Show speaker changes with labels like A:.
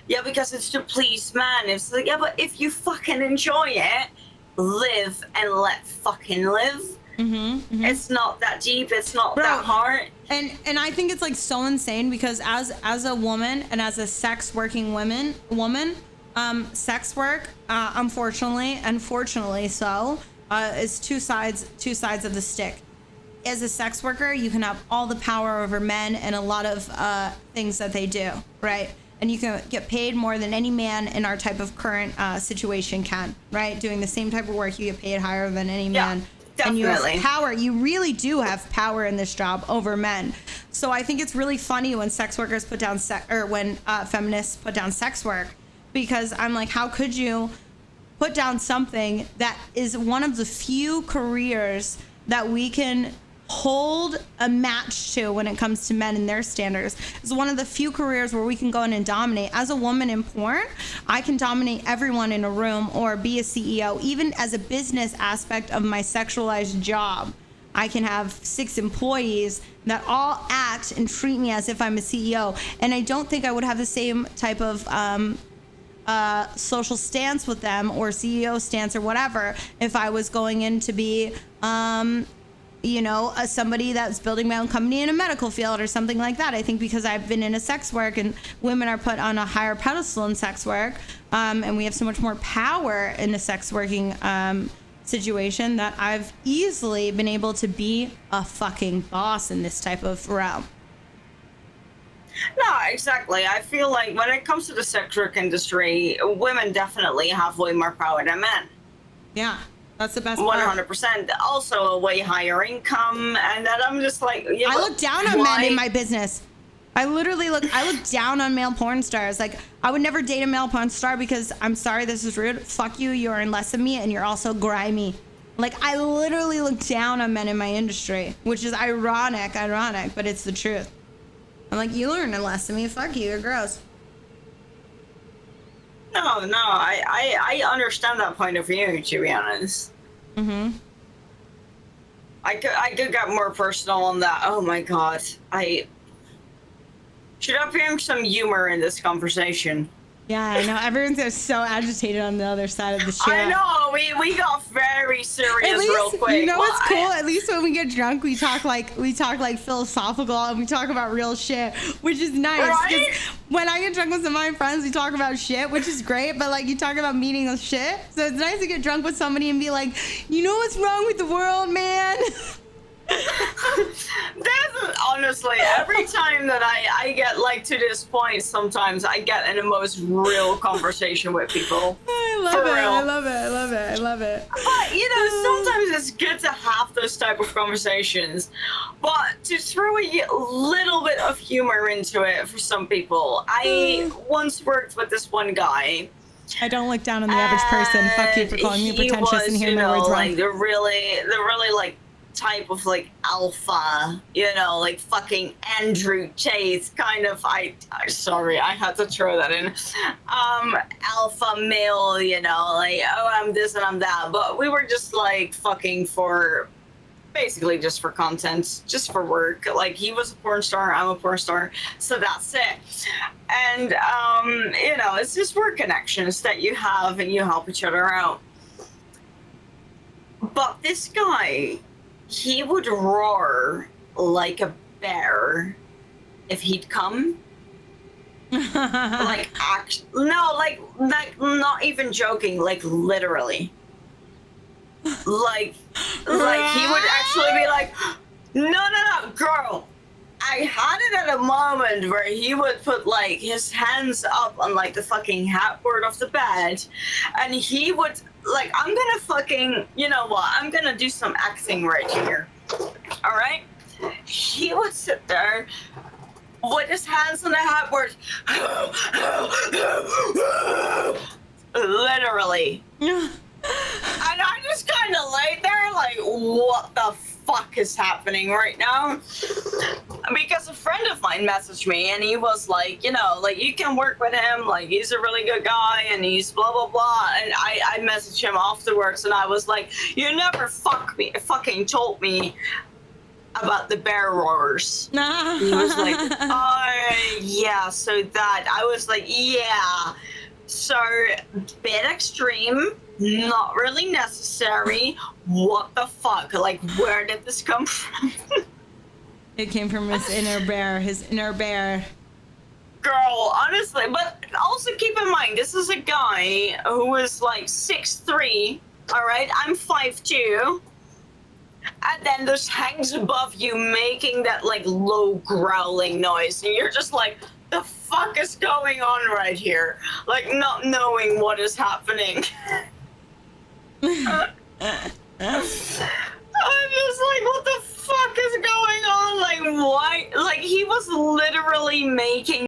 A: yeah, because it's to please man. It's like, yeah, but if you fucking enjoy it, live and let fucking live. It's not that deep. It's not that hard.
B: And I think it's like so insane because as a woman and as a sex working woman, sex work, unfortunately so, is two sides of the stick. As a sex worker, you can have all the power over men and a lot of things that they do, right? And you can get paid more than any man in our type of current situation can, right? Doing the same type of work, you get paid higher than any man.
A: Definitely.
B: And you have power. You really do have power in this job over men. So I think it's really funny when sex workers put down when feminists put down sex work, because I'm like, how could you put down something that is one of the few careers that we can hold a match to when it comes to men and their standards? It's one of the few careers where we can go in and dominate. As a woman in porn, I can dominate everyone in a room or be a CEO. Even as a business aspect of my sexualized job, I can have 6 employees that all act and treat me as if I'm a CEO. And I don't think I would have the same type of social stance with them or CEO stance or whatever if I was going in to be somebody that's building my own company in a medical field or something like that. I think because I've been in a sex work and women are put on a higher pedestal in sex work, and we have so much more power in a sex working situation, that I've easily been able to be a fucking boss in this type of realm.
A: No, exactly. I feel like when it comes to the sex work industry, women definitely have way more power than men.
B: Yeah. That's the best part.
A: 100%. Also a way higher income, and that I'm just like, yeah,
B: I look down on men in my business. I look down on male porn stars. Like, I would never date a male porn star because, I'm sorry, this is rude. Fuck you, you're in less than me, and you're also grimy. Like, I literally look down on men in my industry, which is ironic, but it's the truth. I'm like, you learn less than me. Fuck you, you're gross.
A: No, I understand that point of view, to be honest. I could get more personal on that. Oh my god. Should I bring some humor in this conversation?
B: Yeah, I know. Everyone's just so agitated on the other side of the shit.
A: I know. We got very serious real quick.
B: You know what's cool? At least when we get drunk, we talk like philosophical and we talk about real shit, which is nice.
A: Right?
B: When I get drunk with some of my friends, we talk about shit, which is great. But like, you talk about meaningless shit, so it's nice to get drunk with somebody and be like, you know what's wrong with the world, man?
A: That's honestly, every time that I get like to this point, sometimes I get in the most real conversation with people.
B: I love it.
A: But you know, sometimes it's good to have those type of conversations, but to throw a little bit of humor into it for some people. I once worked with this one guy.
B: I don't look down on the average person. Fuck you for calling me pretentious and hearing my words wrong.
A: Like the really like type of like alpha, like fucking Andrew Chase kind of. Sorry, I had to throw that in. Alpha male, like, oh, I'm this and I'm that. But we were just like fucking for basically just for content, just for work. Like, he was a porn star, I'm a porn star, so that's it. And it's just work connections that you have and you help each other out. But this guy, he would roar like a bear if he'd come. Like, not even joking, like literally. Like he would actually be like, no, girl. I had it at a moment where he would put like his hands up on like the fucking headboard of the bed, and he would like, I'm gonna fucking, you know what? I'm gonna do some acting right here. All right? He would sit there with his hands on the headboard, literally. And I just kind of lay there like, what the fuck is happening right now? Because a friend of mine messaged me and he was like, like, you can work with him, like, he's a really good guy and he's blah blah blah. And I messaged him afterwards and I was like, you never fucking told me about the bear roars. He was like, oh, yeah, so that. I was like, yeah. So, bit extreme, not really necessary. What the fuck? Like, where did this come from?
B: It came from his inner bear.
A: Girl, honestly, but also keep in mind, this is a guy who was like 6'3", all right? I'm 5'2", and then just hangs above you making that like low growling noise, and you're just like, the fuck is going on right here? Like, not knowing what is happening. I'm just like, what the fuck is going on? Like, why? Like, he was literally making